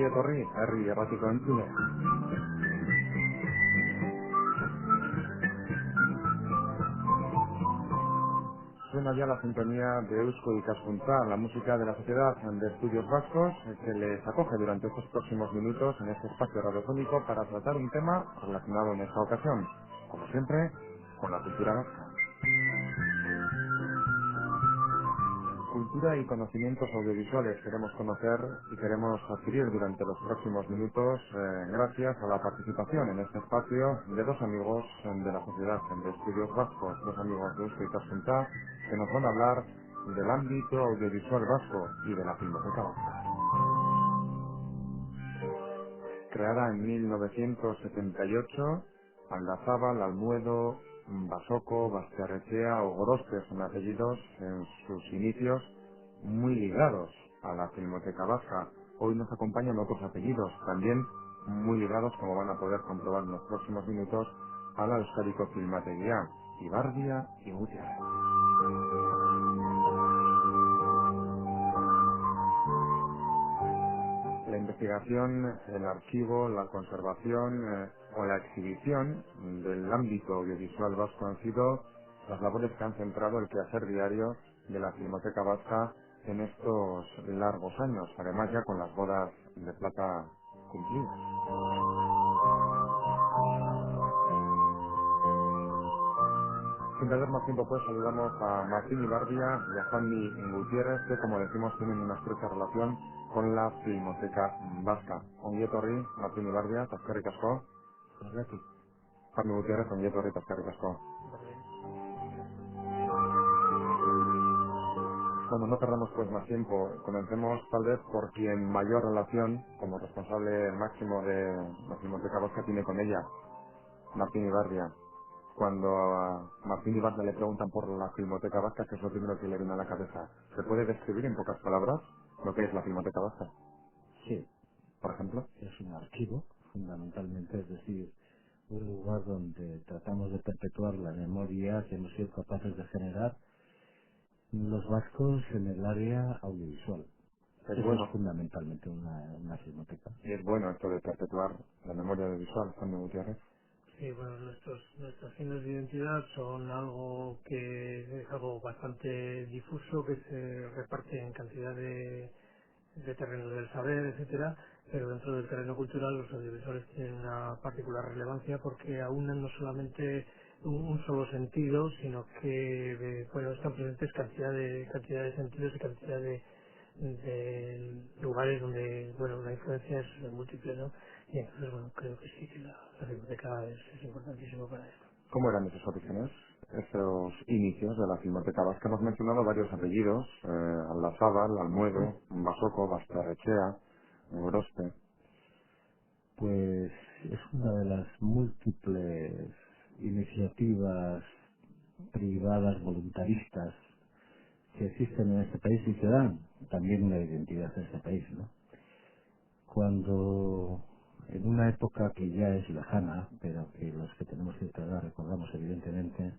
Ongi etorri, herri erratiko entzule. Suena ya la sintonía de Eusko Ikaskuntza, la música de la Sociedad de Estudios Vascos, que les acoge durante estos próximos minutos en este espacio radiofónico para tratar un tema relacionado en esta ocasión, como siempre, con la cultura vasca. Cultura y conocimientos audiovisuales queremos conocer y queremos adquirir durante los próximos minutos gracias a la participación en este espacio de dos amigos de la Sociedad de Estudios Vascos, dos amigos de Eusko Ikaskuntza, que nos van a hablar del ámbito audiovisual vasco y de la Filmoteca Vasca. Creada en 1978, Aldazábal, Almuedo, Basoko, Bastiarrechea o Gorospe son apellidos en sus inicios muy ligados a la Filmoteca Vasca. Hoy nos acompañan otros apellidos también muy ligados, como van a poder comprobar en los próximos minutos, a la Euskadiko Filmategia, Ibardia y Gutiérrez. La investigación, el archivo, la conservación o la exhibición del ámbito audiovisual vasco han sido las labores que han centrado el quehacer diario de la Filmoteca Vasca en estos largos años, además ya con las bodas de plata cumplidas. Sin perder más tiempo, pues saludamos a Martín Ibardia y a Juanmi Gutiérrez, que, como decimos, tienen una estrecha relación con la Filmoteca Vasca. Ongi etorri, Martín Ibardia, Taskerrik asko. Juanmi Gutiérrez, ongi etorri, Taskerrik asko. Bueno, no perdamos pues más tiempo. Comencemos tal vez por quien mayor relación, como responsable máximo de la Filmoteca Vasca, tiene con ella, Martín Ibardia. Cuando a Martín Ibardia le preguntan por la Filmoteca Vasca, ¿qué es lo primero que le viene a la cabeza? ¿Se puede describir en pocas palabras lo que es la Filmoteca Vasca, Sí, por ejemplo? es un archivo, fundamentalmente, es decir, un lugar donde tratamos de perpetuar la memoria que hemos sido capaces de generar los vascos en el área audiovisual. Es Eso es bueno, fundamentalmente una filmoteca. y es bueno esto de perpetuar la memoria audiovisual, Juan Gutiérrez. Sí, bueno, nuestros signos de identidad son algo que es algo bastante difuso, que se reparte en cantidad de terrenos del saber, etcétera, pero dentro del terreno cultural los audiovisuales tienen una particular relevancia porque aunan no solamente un solo sentido, sino que bueno, están presentes cantidad de sentidos y cantidad de lugares donde bueno la influencia es múltiple, ¿no? Y entonces bueno creo que sí que la biblioteca es importantísimo para esto. ¿Cómo eran esos orígenes, esos inicios de la Filmoteca Vasca? Hemos mencionado varios apellidos, Aldazábal, Almuedo, Basoko, Basterrechea, Gorospe. Pues es una de las múltiples iniciativas privadas voluntaristas que existen en este país y que dan también una identidad a este país, ¿no? Cuando en una época que ya es lejana, pero que los que tenemos cierta edad recordamos evidentemente,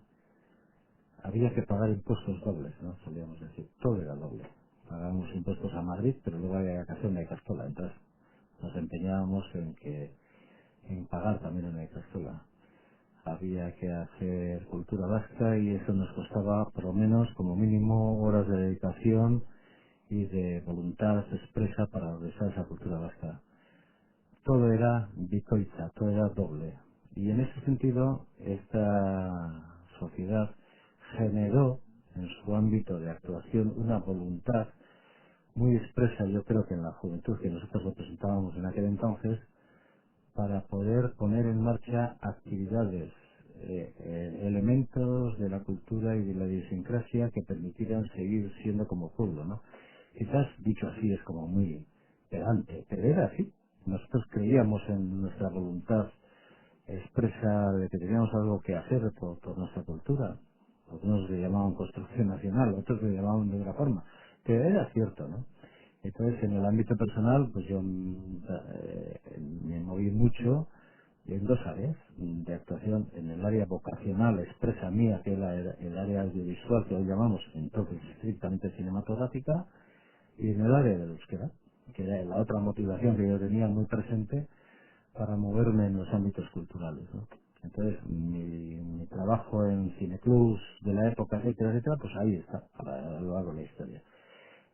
había que pagar impuestos dobles, ¿no? Solíamos decir, todo era doble. Pagábamos impuestos a Madrid, pero luego había que hacer una Icastola, entonces nos empeñábamos en pagar también una Icastola. Había que hacer cultura vasca y eso nos costaba por lo menos como mínimo horas de dedicación y de voluntad expresa para realizar esa cultura vasca. Todo era bikoitza, todo era doble. Y en ese sentido, esta sociedad generó en su ámbito de actuación una voluntad muy expresa, yo creo que en la juventud que nosotros representábamos en aquel entonces, para poder poner en marcha actividades, elementos de la cultura y de la idiosincrasia que permitieran seguir siendo como pueblo, ¿no? Quizás dicho así es como muy pedante, pero era así. Nosotros creíamos en nuestra voluntad expresa de que teníamos algo que hacer por nuestra cultura. Algunos le llamaban construcción nacional, otros le llamaban de otra forma, pero era cierto, ¿no? Entonces, en el ámbito personal, pues yo me moví mucho en dos áreas de actuación, en el área vocacional expresa mía, que era el área audiovisual que hoy llamamos entonces estrictamente cinematográfica, y en el área del euskera. que era la otra motivación que yo tenía muy presente para moverme en los ámbitos culturales, ¿no? Entonces, mi trabajo en cineclubs de la época, etcétera, etcétera, pues ahí está, a lo largo de la historia.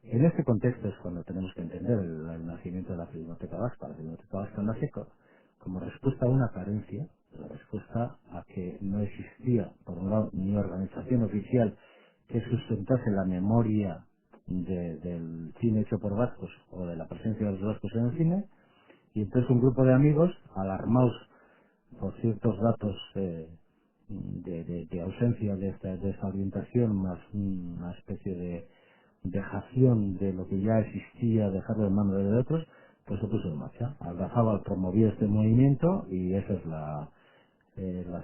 En este contexto es cuando tenemos que entender el nacimiento de la Filmoteca Vasca. La Filmoteca Vasca nace como respuesta a una carencia, la respuesta a que no existía, por un lado, ni organización oficial que sustentase la memoria del cine hecho por vascos o de la presencia de los vascos en el cine, y entonces un grupo de amigos, alarmados por ciertos datos de ausencia de esta orientación, más una especie de dejación de lo que ya existía, dejarlo en manos de otros, pues se puso en marcha. Aldazábal promovió este movimiento y esa es la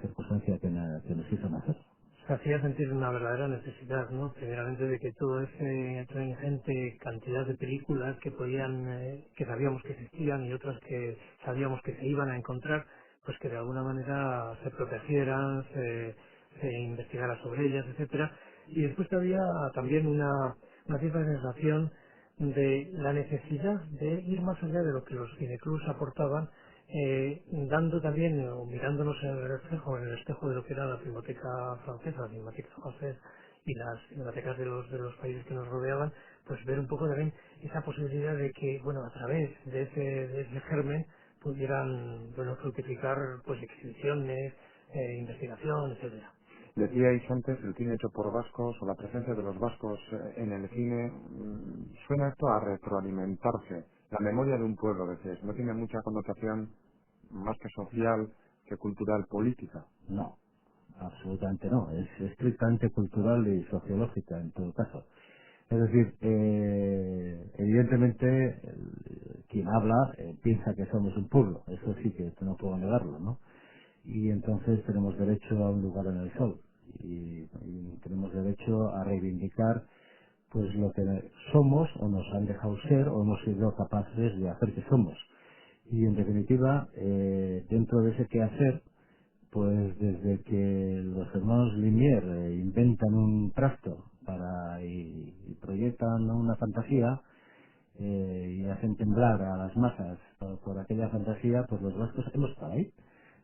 circunstancia que nos hizo nacer. Se hacía sentir una verdadera necesidad, ¿no? Primeramente de que toda ingente cantidad de películas que podían, que sabíamos que existían y otras que sabíamos que se iban a encontrar, pues que de alguna manera se protegieran, se investigara sobre ellas, etcétera. Y después había también una cierta sensación de la necesidad de ir más allá de lo que los cineclubs aportaban, dando también o mirándonos en el espejo de lo que era la filmoteca francesa, la filmoteca francesa y las bibliotecas de los países que nos rodeaban, pues ver un poco también esa posibilidad de que, bueno, a través de ese germen pudieran, bueno, fructificar pues exhibiciones, investigación, etcétera. Decíais antes el cine hecho por vascos o la presencia de los vascos en el cine. Suena esto a retroalimentarse. La memoria de un pueblo, decís, no tiene mucha connotación más que social, que cultural, política. No, absolutamente no. Es estrictamente cultural y sociológica en todo caso. Es decir, evidentemente quien habla piensa que somos un pueblo. Eso sí que no puedo negarlo, ¿no? Y entonces tenemos derecho a un lugar en el sol y tenemos derecho a reivindicar pues lo que somos o nos han dejado ser o hemos sido capaces de hacer que somos. Y en definitiva, dentro de ese quehacer, pues desde que los hermanos Lumière inventan un tracto y proyectan una fantasía y hacen temblar a las masas por aquella fantasía, pues los vascos hemos estado ahí.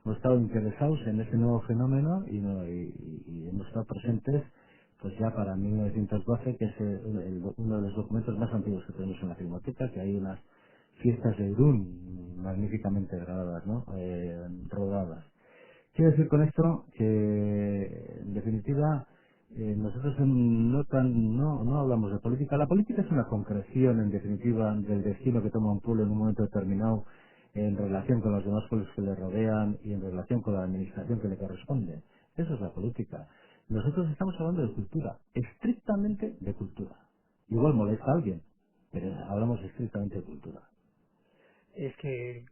Hemos estado interesados en ese nuevo fenómeno y hemos estado presentes pues ya para 1912, que es uno de los documentos más antiguos que tenemos en la Filmoteca, que hay unas fiestas de Irún magníficamente grabadas, ¿no? Rodadas. Quiero decir con esto que, en definitiva, nosotros no hablamos de política. La política es una concreción, en definitiva, del destino que toma un pueblo en un momento determinado en relación con los demás pueblos que le rodean y en relación con la administración que le corresponde. Eso es la política. Nosotros estamos hablando de cultura, estrictamente de cultura. Igual molesta a alguien, pero hablamos estrictamente de cultura. Es que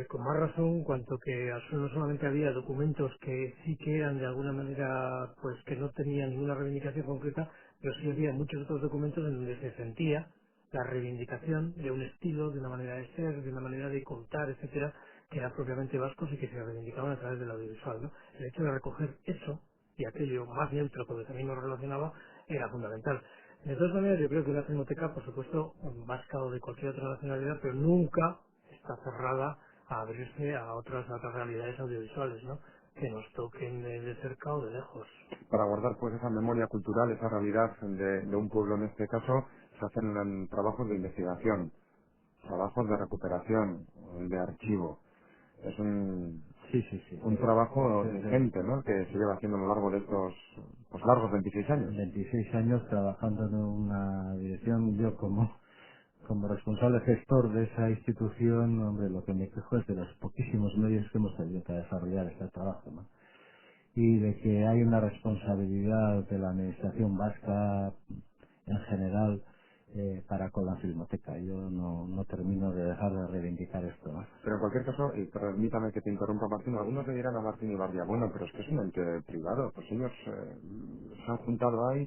con más razón, cuanto que no solamente había documentos que sí que eran de alguna manera, pues que no tenían ninguna reivindicación concreta, pero sí había muchos otros documentos en donde se sentía la reivindicación de un estilo, de una manera de ser, de una manera de contar, etcétera, que eran propiamente vascos y que se reivindicaban a través del audiovisual, ¿no? El hecho de recoger eso y aquello más neutro con lo que también nos relacionaba era fundamental. De todas maneras, yo creo que una filmoteca, por supuesto, vasca o de cualquier otra nacionalidad, pero nunca está cerrada a abrirse a otras realidades audiovisuales, ¿no? Que nos toquen de cerca o de lejos. Para guardar pues esa memoria cultural, esa realidad de un pueblo en este caso, se hacen trabajos de investigación, trabajos de recuperación, de archivo. Es Sí, sí, sí. un trabajo Desde ingente, ¿no?, que se lleva haciendo a lo largo de estos pues largos 26 años. 26 años trabajando en una dirección, yo como responsable gestor de esa institución, hombre, lo que me quejo es de los poquísimos medios que hemos tenido para desarrollar este trabajo, ¿no? Y de que hay una responsabilidad de la administración vasca en general para con la filmoteca. Yo no termino de dejar de reivindicar esto, ¿no? Pero en cualquier caso, y permítame que te interrumpa, Martín, algunos le dirán a Martín Ibarria, bueno, pero es que es un ente privado, pues ellos se han juntado ahí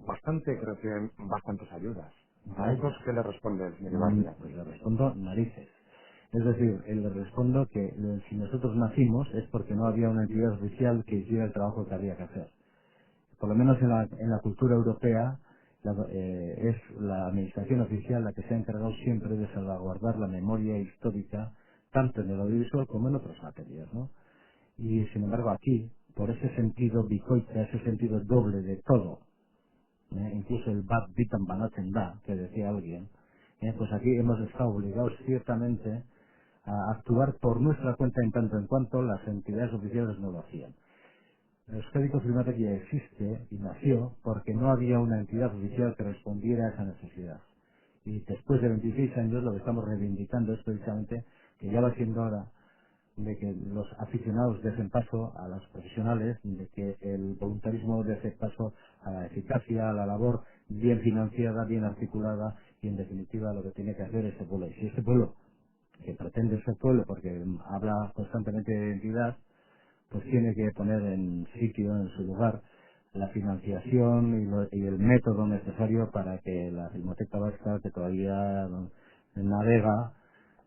bastante, creo que bastantes ayudas. ¿A Vaya. esos qué le responde el señor Ibarria? Pues le respondo narices. Es decir, le respondo que si nosotros nacimos es porque no había una entidad oficial que hiciera el trabajo que había que hacer. Por lo menos en la cultura europea, es la administración oficial la que se ha encargado siempre de salvaguardar la memoria histórica, tanto en el audiovisual como en otras materias, ¿no? Y sin embargo aquí, por ese sentido bicoica, ese sentido doble de todo, incluso el Bad Bitan Banaten Da, que decía alguien, pues aquí hemos estado obligados ciertamente a actuar por nuestra cuenta en tanto en cuanto las entidades oficiales no lo hacían. Euskadi Filmatek ya existe y nació porque no había una entidad oficial que respondiera a esa necesidad. Y después de 26 años lo que estamos reivindicando es precisamente que ya va siendo hora de que los aficionados dejen paso a los profesionales, de que el voluntarismo deje paso a la eficacia, a la labor bien financiada, bien articulada y en definitiva lo que tiene que hacer este pueblo. Y si este pueblo, que pretende ser pueblo porque habla constantemente de identidad, pues tiene que poner en sitio, en su lugar, la financiación y el método necesario para que la Filmoteca Vasca, que todavía navega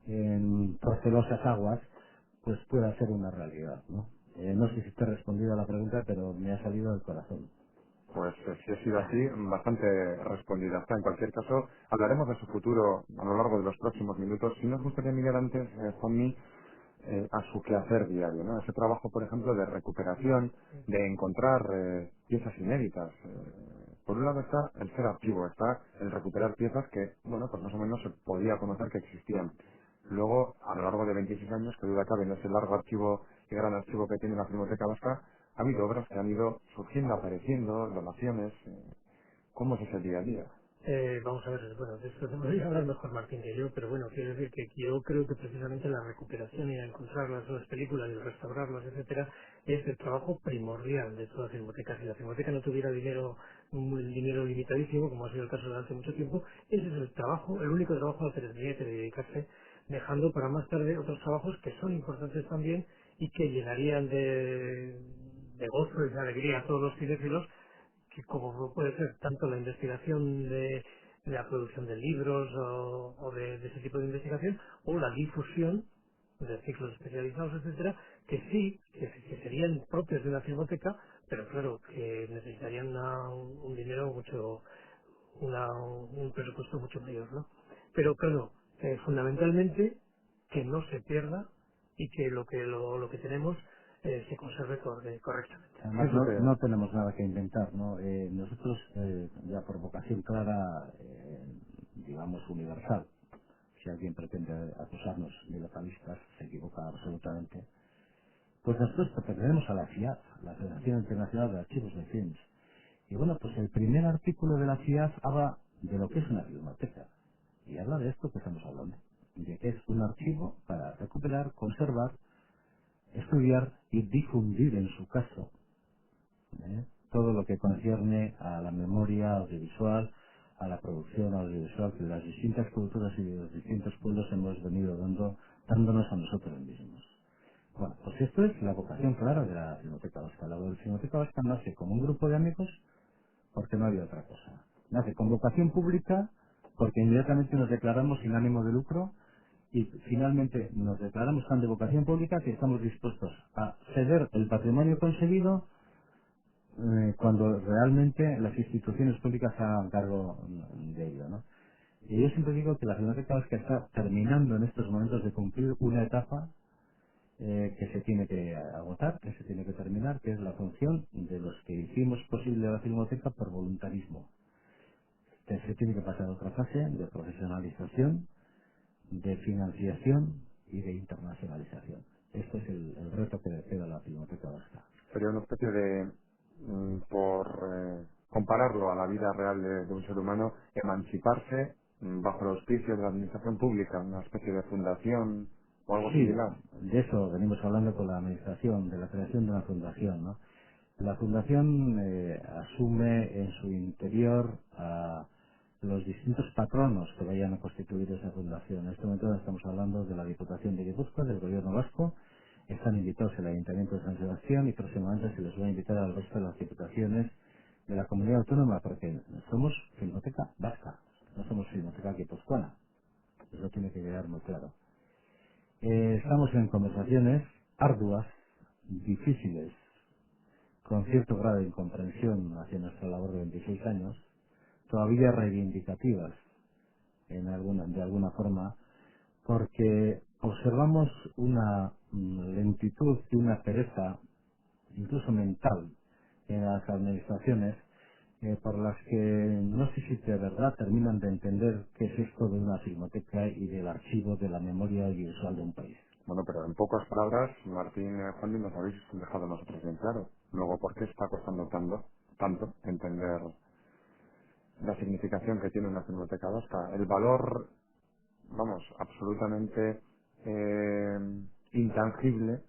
en procelosas aguas, pues pueda ser una realidad, ¿no? No sé si te he respondido a la pregunta, pero me ha salido del corazón. Pues si ha sido así, bastante respondida está. En cualquier caso, hablaremos de su futuro a lo largo de los próximos minutos. Si nos gustaría mirar antes, Juanmi, a su quehacer diario, ¿no? Ese trabajo, por ejemplo, de recuperación, de encontrar piezas inéditas. Por un lado está el ser activo, está el recuperar piezas que, bueno, pues más o menos se podía conocer que existían. Luego, a lo largo de 26 años, que duda cabe en ese largo archivo y gran archivo que tiene la Filmoteca Vasca, ha habido obras que han ido surgiendo, apareciendo, donaciones. ¿Cómo es ese día a día? Vamos a ver, bueno, de esto debería hablar mejor Martín que yo, pero bueno, quiero decir que yo creo que precisamente la recuperación y encontrar las películas y restaurarlas, etcétera, es el trabajo primordial de todas las filmotecas. Si la filmoteca no tuviera dinero, un dinero limitadísimo, como ha sido el caso de hace mucho tiempo, ese es el trabajo, el único trabajo al que tendría que dedicarse, dejando para más tarde otros trabajos que son importantes también y que llenarían de gozo y de alegría a todos los cinéfilos, que como puede ser tanto la investigación de la producción de libros o de ese tipo de investigación, o la difusión de ciclos especializados, etcétera, que sí, que serían propios de una filmoteca, pero claro, que necesitarían un dinero mucho, un presupuesto mucho mayor, ¿no? Pero claro, fundamentalmente que no se pierda y que lo que tenemos se conserve correctamente. Además, Eso no que, tenemos nada que inventar, ¿no? Nosotros, ya por vocación clara, digamos, universal, si alguien pretende acusarnos de localistas, se equivoca absolutamente. Pues nosotros pertenecemos a la FIAF, la Federación Internacional de Archivos de Films. Y bueno, pues el primer artículo de la FIAF habla de lo que es una filmoteca. Y habla de esto que estamos hablando. De que es un archivo para recuperar, conservar, estudiar y difundir en su caso todo lo que concierne a la memoria audiovisual, a la producción audiovisual que las distintas culturas y los distintos pueblos hemos venido dándonos a nosotros mismos. Bueno, pues esto es la vocación clara de la Filmoteca Vasca. La Filmoteca Vasca nace como un grupo de amigos porque no había otra cosa. Nace con vocación pública porque inmediatamente nos declaramos sin ánimo de lucro y finalmente nos declaramos tan de vocación pública que estamos dispuestos a ceder el patrimonio conseguido cuando realmente las instituciones públicas se hagan cargo de ello, ¿no? Y yo siempre digo que la Filmoteca Vasca está terminando en estos momentos de cumplir una etapa que se tiene que agotar, que se tiene que terminar, que es la función de los que hicimos posible la filmoteca por voluntarismo. Que se tiene que pasar a otra fase de profesionalización, de financiación y de internacionalización. Este es el reto que le queda a la Filmoteca Vasca. sería una especie de, por compararlo a la vida real de un ser humano, emanciparse bajo los auspicios de la administración pública, una especie de fundación o algo Sí, similar. de eso venimos hablando con la administración, de la creación de una fundación, ¿no? La fundación asume en su interior a los distintos patronos que vayan a constituir esa fundación. En este momento estamos hablando de la Diputación de Guipúzcoa, del Gobierno Vasco. Están invitados el Ayuntamiento de San Sebastián y próximamente se les va a invitar al resto de las diputaciones de la comunidad autónoma porque somos Filmoteca Vasca, no somos Filmoteca Guipuzcoana. Eso tiene que quedar muy claro. Estamos en conversaciones arduas, difíciles, con cierto grado de incomprensión hacia nuestra labor de 26 años, todavía reivindicativas de alguna forma, porque observamos una lentitud y una pereza, incluso mental, en las administraciones, por las que no sé si de verdad terminan de entender qué es esto de una filmoteca y del archivo de la memoria audiovisual de un país. Bueno, pero en pocas palabras, Martín Juan, nos habéis dejado nosotros bien claro. Luego, ¿por qué está costando tanto entender la significación que tiene una filmoteca vasca? El valor, vamos, absolutamente intangible,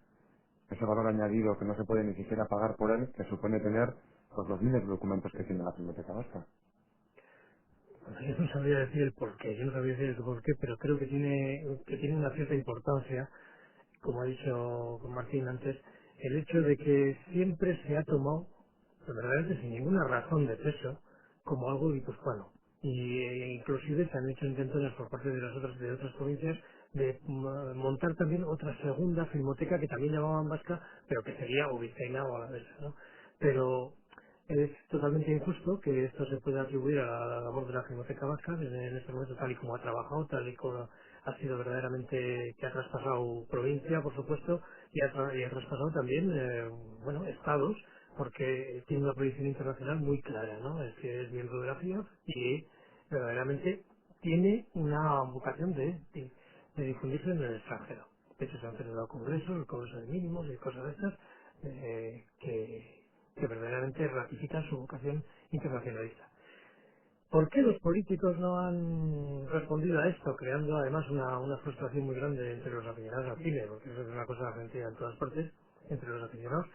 ese valor añadido que no se puede ni siquiera pagar por él, que supone tener pues los miles de documentos que tiene la filmoteca vasca. Bueno, yo no sabría decir el por qué, yo no sabría decir el por qué, pero creo que tiene una cierta importancia, como ha dicho Martín antes, el hecho de que siempre se ha tomado, pues, verdaderamente sin ninguna razón de peso, como algo guipuzcoano. Y inclusive se han hecho intentos por parte de otras provincias de montar también otra segunda filmoteca que también llamaban vasca, pero que sería o vizcaína o alavesa, ¿no? Pero es totalmente injusto que esto se pueda atribuir a la labor de la Filmoteca Vasca en este momento, tal y como ha trabajado, tal y como ha sido verdaderamente, que ha traspasado provincia, por supuesto, y ha traspasado también, bueno, estados, porque tiene una proyección internacional muy clara, ¿no? Es que es miembro de la FIAF y verdaderamente tiene una vocación de difundirse en el extranjero. De hecho, se han celebrado congresos, congresos de mínimos y cosas de estas, que verdaderamente ratifican su vocación internacionalista. ¿Por qué los políticos no han respondido a esto, creando además una frustración muy grande entre los aficionados al cine? Porque eso es una cosa sentida en todas partes, entre los aficionados.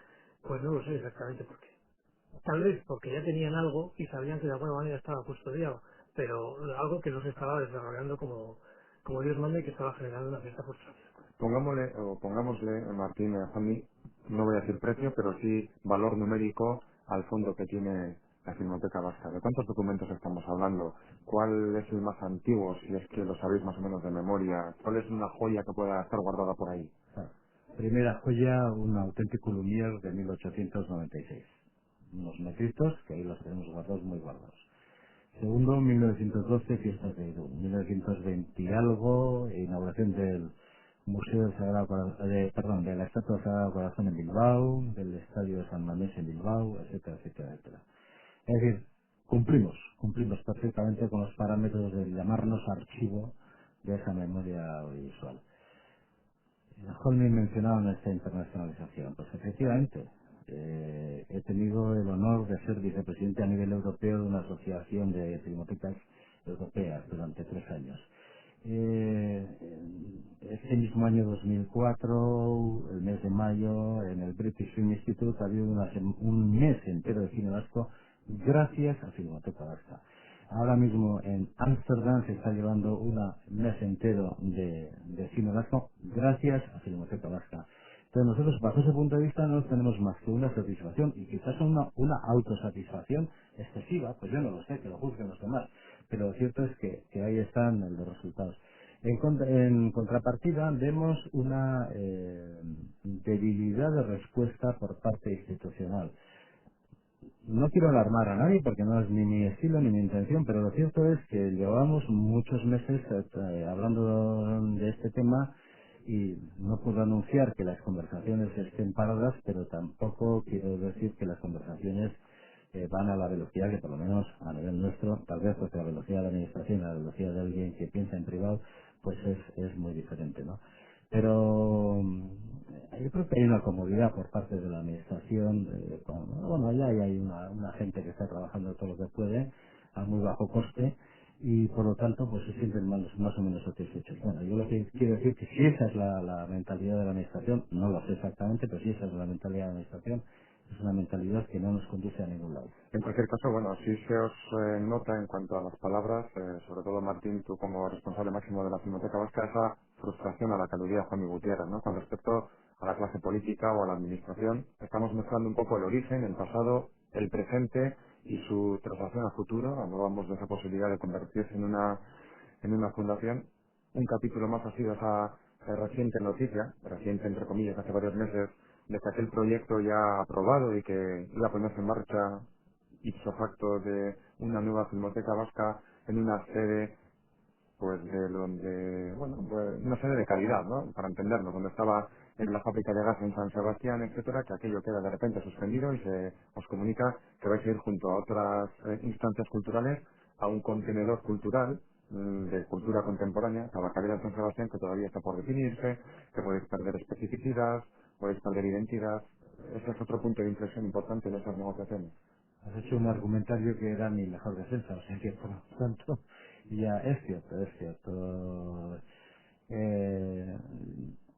Pues no lo sé exactamente por qué. Tal vez porque ya tenían algo y sabían que de alguna manera estaba custodiado, pero algo que no se estaba desarrollando como Dios manda y que estaba generando una cierta frustración. Pongámosle, Martín Juanmi, no voy a decir precio, pero sí valor numérico al fondo que tiene la Filmoteca Vasca. ¿De cuántos documentos estamos hablando? ¿Cuál es el más antiguo, si es que lo sabéis más o menos de memoria? ¿Cuál es una joya que pueda estar guardada por ahí? Ah, primera joya, un auténtico Lumière de 1896. Unos metritos que ahí los tenemos guardados, muy guardados. Segundo, 1912, fiestas de Irún. 1920 y algo, inauguración del Museo del Sagrado Corazón, de la Estatua del Sagrado Corazón en Bilbao, del Estadio de San Mamés en Bilbao, etcétera, etcétera, etcétera. Es decir, cumplimos perfectamente con los parámetros de llamarnos archivo de esa memoria audiovisual. Holmes mencionaba nuestra internacionalización. Pues efectivamente, he tenido el honor de ser vicepresidente a nivel europeo de una asociación de filmotecas europeas durante 3 años. Este mismo año 2004, el mes de mayo, en el British Film Institute ha habido un mes entero de cine vasco gracias a Filmoteca Vasca. Ahora mismo en Ámsterdam se está llevando un mes entero de cine vasco gracias a Filmoteca Vasca. Entonces nosotros bajo ese punto de vista no tenemos más que una satisfacción y quizás una autosatisfacción excesiva, pues yo no lo sé, que lo juzguen los demás, pero lo cierto es que ahí están los resultados. En contrapartida vemos una debilidad de respuesta por parte institucional. No quiero alarmar a nadie porque no es ni mi estilo ni mi intención, pero lo cierto es que llevamos muchos meses hablando de este tema y no puedo anunciar que las conversaciones estén paradas, pero tampoco quiero decir que las conversaciones van a la velocidad que por lo menos a nivel nuestro, tal vez porque la velocidad de la administración y la velocidad de alguien que piensa en privado, pues es muy diferente, ¿no? Pero yo creo que hay una comodidad por parte de la administración, bueno, allá hay una gente que está trabajando todo lo que puede a muy bajo coste y por lo tanto pues se sienten más o menos satisfechos. Bueno, yo lo que quiero decir que si esa es la mentalidad de la administración, no lo sé exactamente, pero si esa es la mentalidad de la administración, es una mentalidad que no nos conduce a ningún lado. En cualquier caso, bueno, sí se os nota en cuanto a las palabras, sobre todo Martín, tú como responsable máximo de la Filmoteca Vasca, esa frustración a la que aludía Juan Gutiérrez, ¿no? Con respecto a la clase política o a la administración, estamos mezclando un poco el origen, el pasado, el presente y su traslación a futuro. Hablábamos de esa posibilidad de convertirse en una fundación. Un capítulo más ha sido esa reciente noticia, reciente entre comillas, hace varios meses, de que aquel proyecto ya aprobado y que iba a ponerse en marcha ipso facto de una nueva Filmoteca Vasca en una sede pues de donde, bueno, pues una sede de calidad, ¿no? Para entenderlo, cuando estaba en la fábrica de gas en San Sebastián, etcétera, que aquello queda de repente suspendido y se os comunica que vais a ir junto a otras instancias culturales a un contenedor cultural de cultura contemporánea, Tabacalera en San Sebastián, que todavía está por definirse, que podéis perder especificidad, podéis perder identidad. Ese es otro punto de inflexión importante en esas negociaciones. Has hecho un argumentario que era mi mejor defensa, o sea que por lo tanto ya es cierto, es cierto. Eh,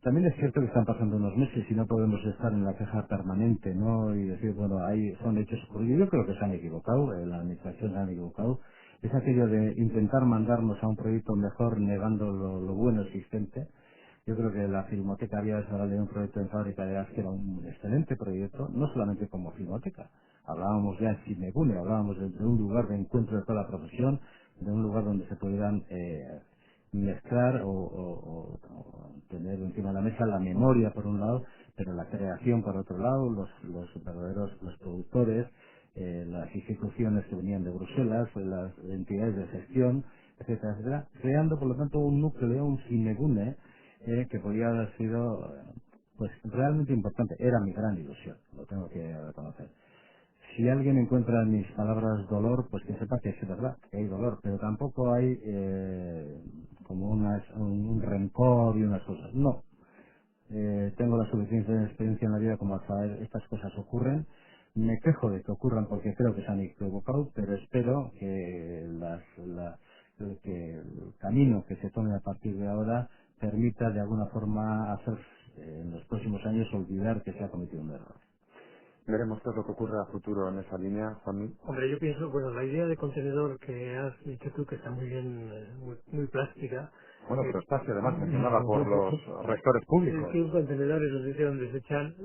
también es cierto que están pasando unos meses y no podemos estar en la queja permanente, ¿no? Y decir, bueno, ahí son hechos ocurridos. Yo creo que se han equivocado, la administración se han equivocado. Es aquello de intentar mandarnos a un proyecto mejor negando lo bueno existente. Yo creo que la Filmoteca había desarrollado un proyecto en fábrica de gas que era un excelente proyecto, no solamente como filmoteca. Hablábamos ya en Cinegune, hablábamos de un lugar de encuentro de toda la profesión, de un lugar donde se pudieran mezclar o tener encima de la mesa la memoria por un lado, pero la creación por otro lado, los verdaderos los productores, las instituciones que venían de Bruselas, las entidades de gestión, etcétera, etcétera, creando por lo tanto un núcleo, un Cinegune, que podía haber sido pues realmente importante. Era mi gran ilusión, lo tengo que reconocer. Si alguien encuentra en mis palabras dolor, pues que sepa que es verdad, que hay dolor, pero tampoco hay como un rencor y unas cosas. No, tengo la suficiente experiencia en la vida como para saber estas cosas ocurren. Me quejo de que ocurran porque creo que se han equivocado, pero espero que, que el camino que se tome a partir de ahora permita de alguna forma hacer en los próximos años olvidar que se ha cometido un error. Veremos qué es lo que ocurre a futuro en esa línea, Juan. Hombre, yo pienso, bueno, la idea de contenedor que has dicho tú, que está muy bien, muy plástica, Bueno, eh, pero está así además mencionada por los rectores es públicos. que un contenedor es un sitio donde se echan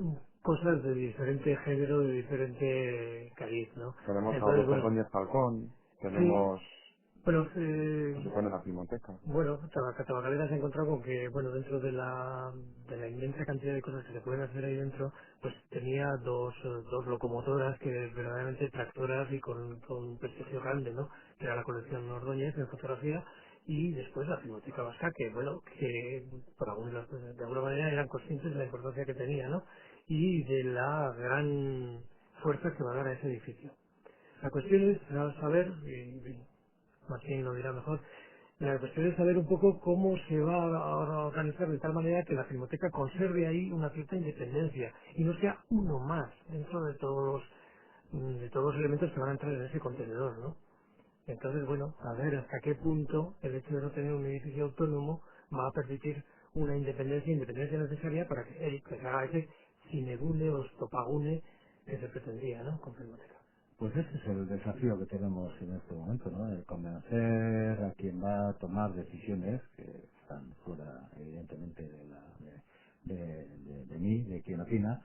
cosas de diferente género, de diferente cariz, ¿no? Tenemos a Entonces, Adolfo bueno, Ordóñez Falcón, sí, tenemos, bueno, pues se pone en la Filmoteca. bueno, Tabacalera se ha encontrado con que, bueno, dentro de la inmensa cantidad de cosas que se pueden hacer ahí dentro, pues tenía dos locomotoras que verdaderamente tractoras y con un prestigio grande, ¿no? Que era la colección Ordóñez en fotografía y después la Filmoteca Vasca, que, bueno, que de alguna manera eran conscientes de la importancia que tenía, ¿no? Y de la gran fuerza que va a dar a ese edificio. La cuestión es saber, y Martín lo dirá mejor, la cuestión es saber un poco cómo se va a organizar de tal manera que la Filmoteca conserve ahí una cierta independencia y no sea uno más dentro de todos los elementos que van a entrar en ese contenedor, ¿no? Entonces, bueno, a ver hasta qué punto el hecho de no tener un edificio autónomo va a permitir una independencia necesaria para que se haga ese cinegune o stopagune que se pretendía, ¿no? Con Filmoteca. Pues ese es el desafío que tenemos en este momento, ¿no? El convencer a quien va a tomar decisiones que están fuera, evidentemente, de mí, de quien opina,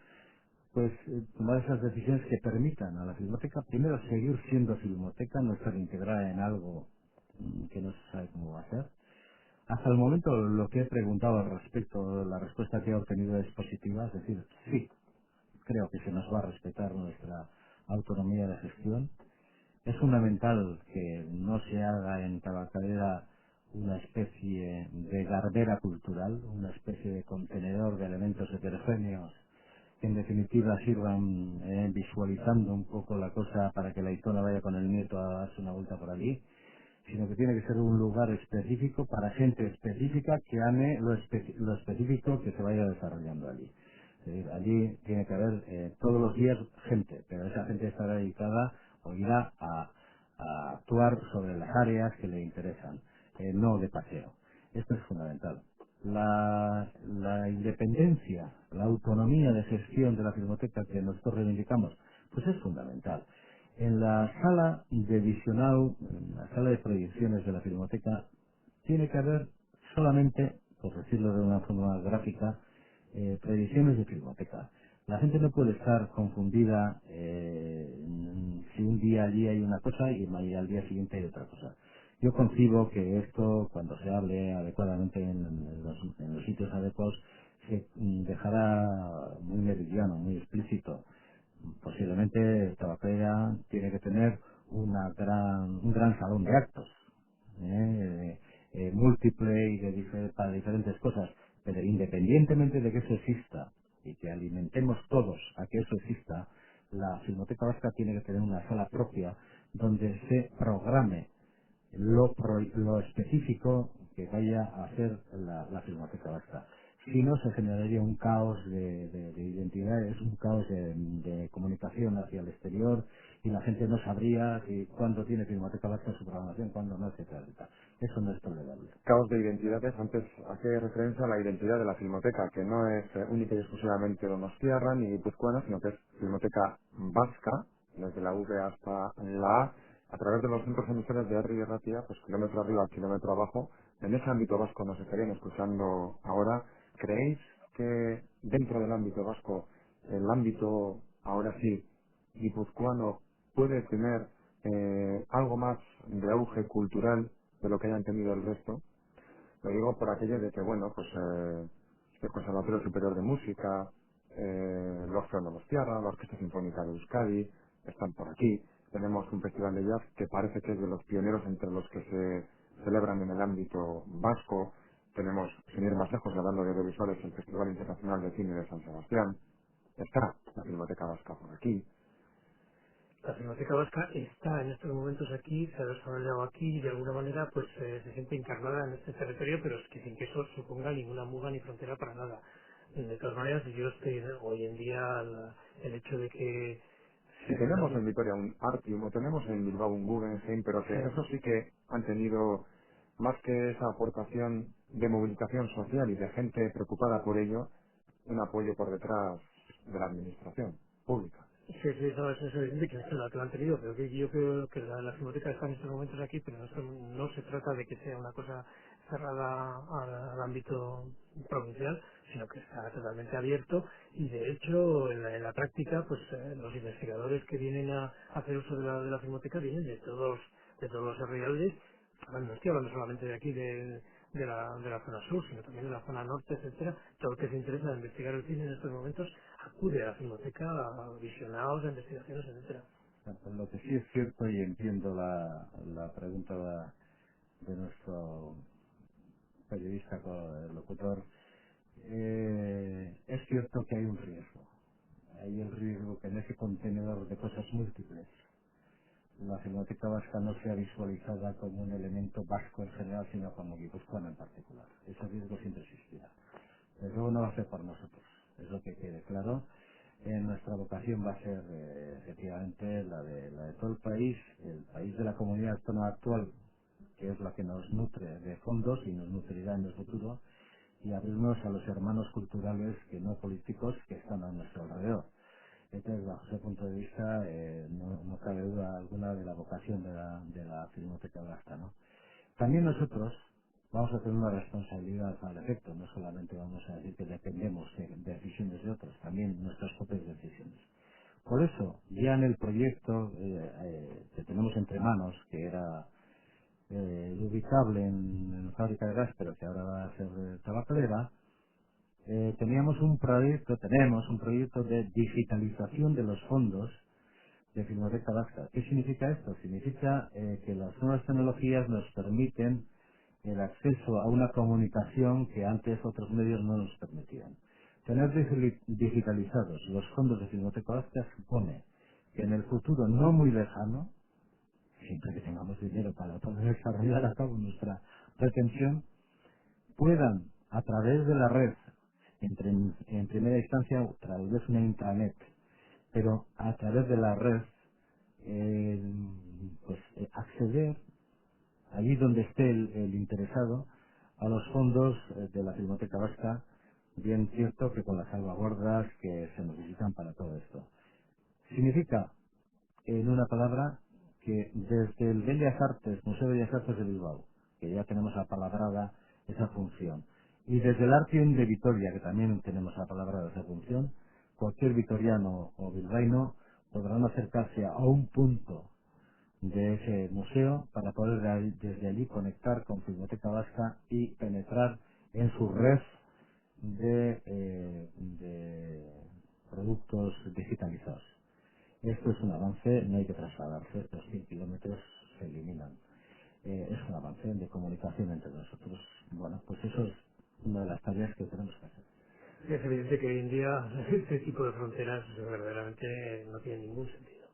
pues tomar esas decisiones que permitan a la filmoteca, primero, seguir siendo filmoteca, no estar integrada en algo que no se sabe cómo va a ser. Hasta el momento, lo que he preguntado al respecto, la respuesta que he obtenido es positiva, es decir, sí, creo que se nos va a respetar nuestra autonomía de gestión. Es fundamental que no se haga en Tabacalera una especie de garbera cultural, una especie de contenedor de elementos heterogéneos que en definitiva sirvan visualizando un poco la cosa para que la Aitona vaya con el nieto a darse una vuelta por allí, sino que tiene que ser un lugar específico para gente específica que ame lo específico que se vaya desarrollando allí. Es decir, allí tiene que haber todos los días gente, pero esa gente estará dedicada o irá a actuar sobre las áreas que le interesan, no de paseo. Esto es fundamental. La independencia, la autonomía de gestión de la filmoteca que nosotros reivindicamos, pues es fundamental. En la sala de visionado, en la sala de proyecciones de la filmoteca, tiene que haber solamente, por decirlo de una forma gráfica, proyecciones de filmoteca. La gente no puede estar confundida si un día allí hay una cosa y al día siguiente hay otra cosa. Yo concibo que esto, cuando se hable adecuadamente en los sitios adecuados, se dejará muy meridiano, muy explícito Posiblemente Tabaquera tiene que tener un gran salón de actos, múltiple y para diferentes cosas, pero independientemente de que eso exista y que alimentemos todos a que eso exista, la Filmoteca Vasca tiene que tener una sala propia donde se programe lo específico que vaya a hacer la Filmoteca Vasca. Si no, se generaría un caos de identidades, un caos de comunicación hacia el exterior y la gente no sabría si cuándo tiene Filmoteca Vasca su programación, cuándo no, etcétera, etcétera. Eso no es tolerable. Caos de identidades, antes hace referencia a la identidad de la Filmoteca, que no es única y exclusivamente donostiarra ni guipuzcoana, sino que es Filmoteca vasca, desde la V hasta la a través de los centros emisores de Herri y Ratia, pues kilómetro arriba, kilómetro abajo. En ese ámbito vasco nos estarían escuchando ahora. ¿Creéis que dentro del ámbito vasco, el ámbito, ahora sí, guipuzcoano, puede tener algo más de auge cultural de lo que hayan tenido el resto? Lo digo por aquello de que, bueno, pues el Conservatorio Superior de Música, el Orfeo Donostiarra, la Orquesta Sinfónica de Euskadi, están por aquí. Tenemos un festival de jazz que parece que es de los pioneros entre los que se celebran en el ámbito vasco. Tenemos, sin ir más lejos, hablando de audiovisuales, el Festival Internacional de Cine de San Sebastián. Está la Filmoteca Vasca por aquí. La Filmoteca Vasca está en estos momentos aquí, se ha desarrollado aquí y de alguna manera pues se siente encarnada en este territorio, pero es que sin que eso suponga ninguna muga ni frontera para nada. De todas maneras, yo estoy hoy en día el hecho de que Si tenemos la- en Vitoria un Artium o tenemos en Bilbao un Guggenheim, pero que sí, eso sí que han tenido más que esa aportación de movilización social y de gente preocupada por ello, un apoyo por detrás de la administración pública. sí, sí, no, eso es evidente que es la que lo han tenido, pero que yo creo que la filmoteca está en estos momentos aquí, pero no se trata de que sea una cosa cerrada al ámbito provincial, sino que está totalmente abierto y de hecho en la práctica pues los investigadores que vienen a hacer uso de la filmoteca vienen de todos los alrededores. Bueno, no estoy hablando solamente de aquí de la zona sur, sino también de la zona norte, etcétera. Todo el que se interesa en investigar el cine en estos momentos acude a la filmoteca, a visionados, a investigaciones, etcétera. Lo que sí es cierto, y entiendo la pregunta de nuestro periodista locutor, es cierto que hay un riesgo. Hay el riesgo que en ese contenedor de cosas múltiples la Filmoteca Vasca no sea visualizada como un elemento vasco en general, sino como guipuzcoano en particular. Ese riesgo siempre existirá. Pero luego no va a ser por nosotros, es lo que quede claro. Nuestra vocación va a ser efectivamente la de todo el país de la comunidad autónoma actual, que es la que nos nutre de fondos y nos nutrirá en el futuro, y abrirnos a los hermanos culturales que no políticos que están a nuestro alrededor. Entonces, bajo ese punto de vista, no cabe duda alguna de la vocación de la Filmoteca Vasca, ¿no? También nosotros vamos a tener una responsabilidad al efecto, no solamente vamos a decir que dependemos de decisiones de otros, también nuestras propias decisiones. Por eso, ya en el proyecto que tenemos entre manos, que era ubicable en fábrica de gas, pero que ahora va a ser tabacalera, tenemos un proyecto de digitalización de los fondos de Filmoteca Vasca. ¿Qué significa esto? Significa que las nuevas tecnologías nos permiten el acceso a una comunicación que antes otros medios no nos permitían. Tener digitalizados los fondos de Filmoteca Vasca supone que en el futuro no muy lejano, siempre que tengamos dinero para poder desarrollar a cabo nuestra pretensión, puedan, a través de la red, en primera instancia, a través de una intranet, pero a través de la red, eh, acceder allí donde esté el interesado a los fondos de la Filmoteca Vasca, bien cierto que con las salvaguardas que se necesitan para todo esto. Significa, en una palabra, que desde el Bellas Artes, Museo de Bellas Artes de Bilbao, que ya tenemos apalabrada esa función, y desde el Artium de Vitoria, que también tenemos apalabrada esa función, cualquier vitoriano o bilbaíno podrán acercarse a un punto de ese museo para poder desde allí conectar con Filmoteca Vasca y penetrar en su red de productos digitalizados. Esto es un avance, no hay que trasladarse, los 100 kilómetros se eliminan. Es un avance de comunicación entre nosotros. Bueno, pues eso es una de las tareas que tenemos que hacer. Es evidente que hoy en día este tipo de fronteras verdaderamente no tienen ningún sentido.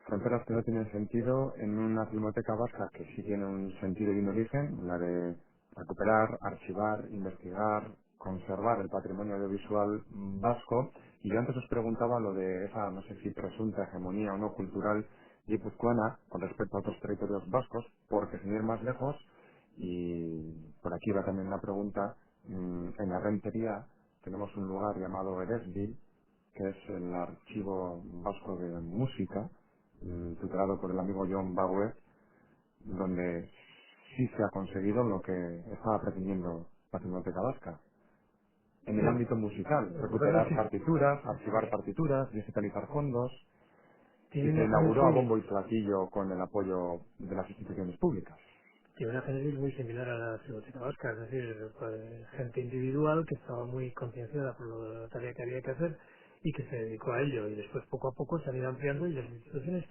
Fronteras que no tienen sentido en una filmoteca vasca que sí tiene un sentido y un origen, la de recuperar, archivar, investigar, conservar el patrimonio audiovisual vasco. Y yo antes os preguntaba lo de esa, no sé si presunta hegemonía o no cultural guipuzcoana con respecto a otros territorios vascos, porque sin ir más lejos, y por aquí va también la pregunta, en la Rentería tenemos un lugar llamado Eresville, que es el archivo vasco de música, tutelado por el amigo John Bauer, donde sí se ha conseguido lo que estaba pretendiendo la Filmoteca Vasca. En el Sí, ámbito musical, lo que pasa es recuperar que partituras, archivar partituras, digitalizar fondos, y tiene se una inauguró a génesis, bombo y platillo con el apoyo de las instituciones públicas. tiene una génesis muy similar a la Biblioteca Vasca, es decir, pues, gente individual que estaba muy concienciada por la tarea que había que hacer y que se dedicó a ello, y después poco a poco se han ido ampliando, y las instituciones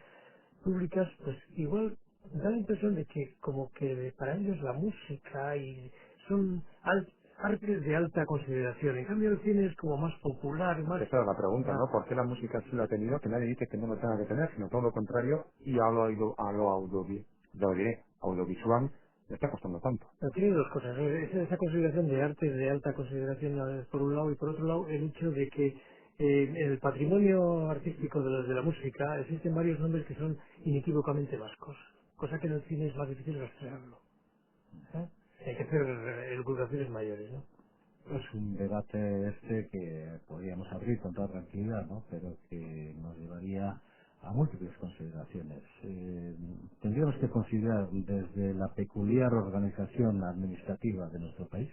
públicas, pues igual da la impresión de que como que para ellos la música y son artes de alta consideración. En cambio el cine es como más popular, más... Esa era la pregunta, más ¿no? ¿Por qué la música sí lo ha tenido? Que nadie dice que no lo tenga que tener, sino todo lo contrario, y a lo audiovisual le está costando tanto. pero tiene dos cosas, ¿no? Esa consideración de artes de alta consideración por un lado, y por otro lado el hecho de que en el patrimonio artístico de la música existen varios nombres que son inequívocamente vascos, cosa que en el cine es más difícil rastrearlo. ¿Eh? Hay que hacer elucubraciones mayores, ¿no? Es un debate este que podríamos abrir con toda tranquilidad, ¿no? Pero que nos llevaría a múltiples consideraciones. Tendríamos que considerar desde la peculiar organización administrativa de nuestro país,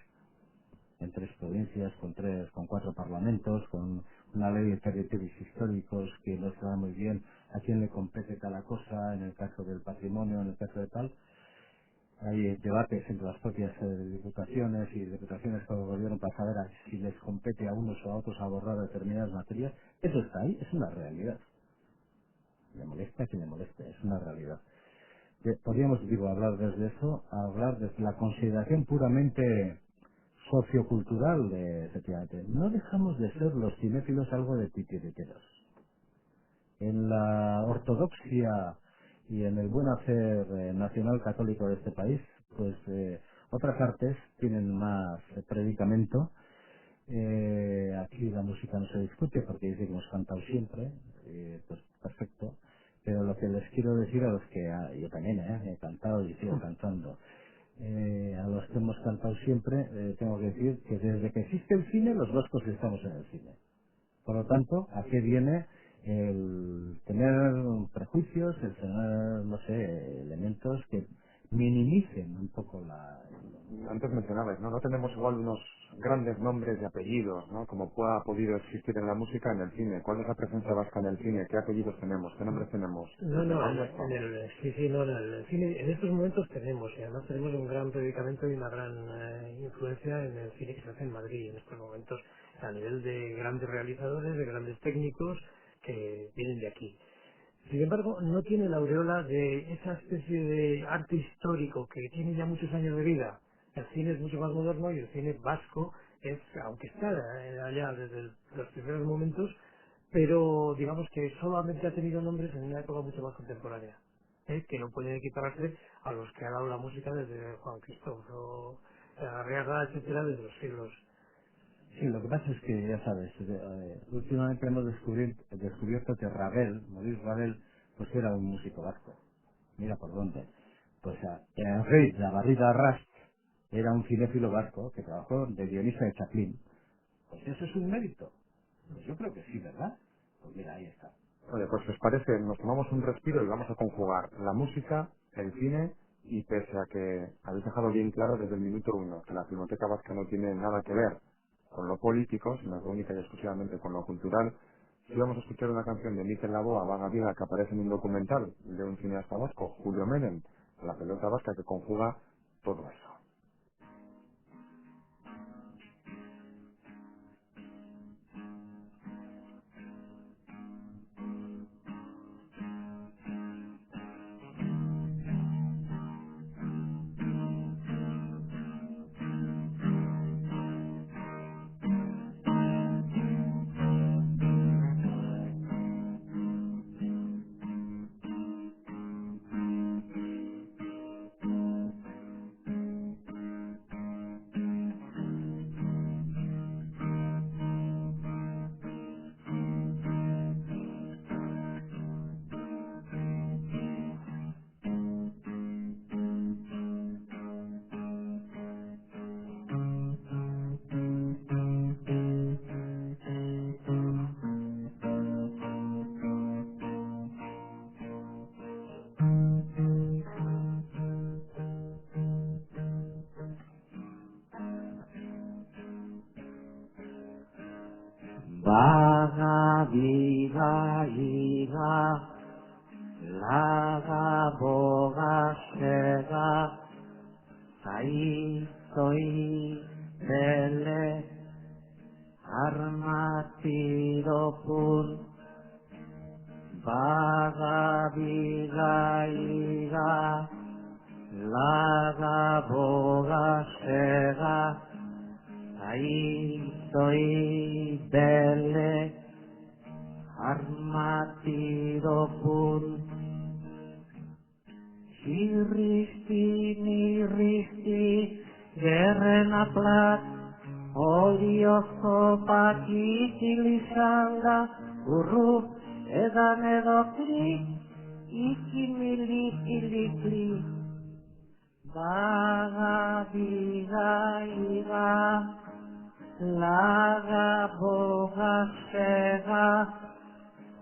en tres provincias, con cuatro parlamentos, con una ley de territorios históricos que no sabe muy bien a quién le compete cada cosa, en el caso del patrimonio, en el caso de tal. Hay debates entre las propias diputaciones y diputaciones con el gobierno para saber si les compete a unos o a otros abordar determinadas materias. Eso está ahí, es una realidad. Le molesta a quien le moleste, es una realidad. Podríamos, digo, hablar desde eso, hablar desde la consideración puramente sociocultural efectivamente. No dejamos de ser los cinéfilos algo de titiriteros. En la ortodoxia y en el buen hacer nacional católico de este país, pues otras artes tienen más predicamento. Aquí la música no se discute porque dice que hemos cantado siempre, pues perfecto. Pero lo que les quiero decir a los que, yo también he cantado y sigo cantando, a los que hemos cantado siempre, tengo que decir que desde que existe el cine, los vascos estamos en el cine. Por lo tanto, ¿a qué viene el tener prejuicios, el tener, no sé, elementos que minimicen un poco Antes mencionabas, ¿no? No tenemos igual unos grandes nombres y apellidos, ¿no? Como ha podido existir en la música, en el cine. ¿Cuál es la presencia vasca en el cine? ¿Qué apellidos tenemos? ¿Qué nombres tenemos? No, ¿Los no, llamamos? Vamos. sí, sí, no, en el cine en estos momentos tenemos, y además tenemos un gran predicamento y una gran influencia en el cine que se hace en Madrid en estos momentos, a nivel de grandes realizadores, de grandes técnicos que vienen de aquí. Sin embargo, no tiene la aureola de esa especie de arte histórico que tiene ya muchos años de vida. El cine es mucho más moderno y el cine vasco es, aunque está allá desde los primeros momentos, pero digamos que solamente ha tenido nombres en una época mucho más contemporánea, que no pueden equipararse a los que ha dado la música desde Juan Cristóbal o Arriaga, etcétera, desde los siglos. Sí, lo que pasa es que, ya sabes, últimamente hemos descubierto que Ravel, Maurice Ravel, pues era un músico vasco. Mira por dónde. Pues Henri Barriga Rast era un cinéfilo vasco que trabajó de guionista de Chaplin. Pues eso es un mérito. Pues yo creo que sí, ¿verdad? Pues mira, ahí está. Oye, pues si os parece, nos tomamos un respiro y vamos a conjugar la música, el cine, y pese a que habéis dejado bien claro desde el minuto uno que la Filmoteca Vasca no tiene nada que ver con lo político, sino que única y exclusivamente con lo cultural, si vamos a escuchar una canción de Mikel Laboa, Vaga Vida, que aparece en un documental de un cineasta vasco, Julio Menem, la pelota vasca que conjuga todo eso. iga, laga boga sega, zaitoi bele, armatidopun, baga biga iga, laga boga sega, zaitoi bele, armatidopun, Siristi, niristi, gerren aplat, oliozko pakitilizanga, urru, edan edokli, ikimilikilikli, baga biga iga, laga boga sega,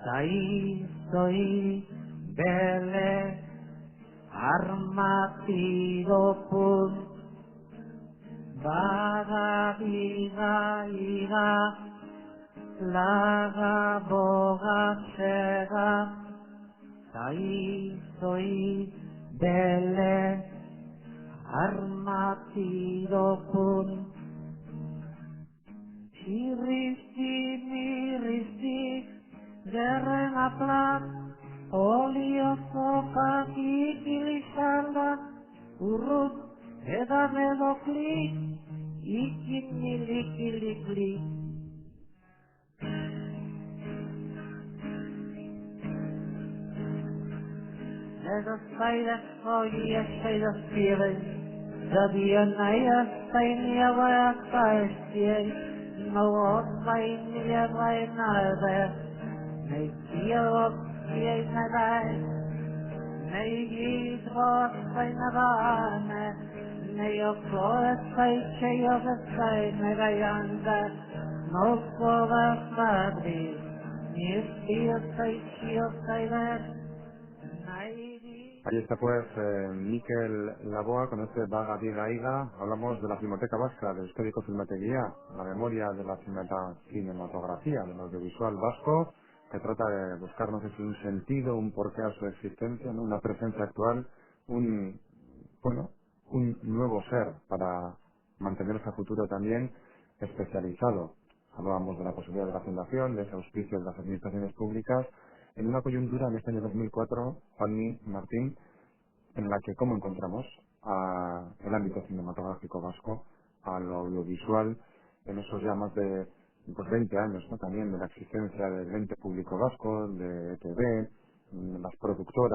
zaizoi bele, armatidopun, baga biga iga, laga boga sega, zaizoi bele, armatidopun, siristi miristi, gerren aplat, oliozko pakitilizanga, urrut edan edokli, ikimilikilikli. Edos beides oies eidos pielen, Dabian eias peinia vajas paestien, no os peinia vainalve, nei kielot kieinä väin, nei giidvot vainavane, nei okloes paitse joses päine gajande, no povas madri, nies pios paitxios aiver, Ahí está pues Mikel Laboa con este Vaga Viga Iga. Hablamos de la Filmoteca Vasca, del histórico Filmateguía, la memoria de la cinematografía, del audiovisual vasco, que trata de buscar, no sé si un sentido, un porqué a su existencia, ¿no? Una presencia actual, un, bueno, un nuevo ser para mantenerse a futuro también especializado. Hablábamos de la posibilidad de la fundación, de ese auspicio de las administraciones públicas, en una coyuntura en este año 2004, Fanny Martín, en la que cómo encontramos el ámbito cinematográfico vasco, a lo audiovisual, en esos ya más de pues 20 años, ¿no? También de la existencia del ente público vasco, de ETV, las productoras.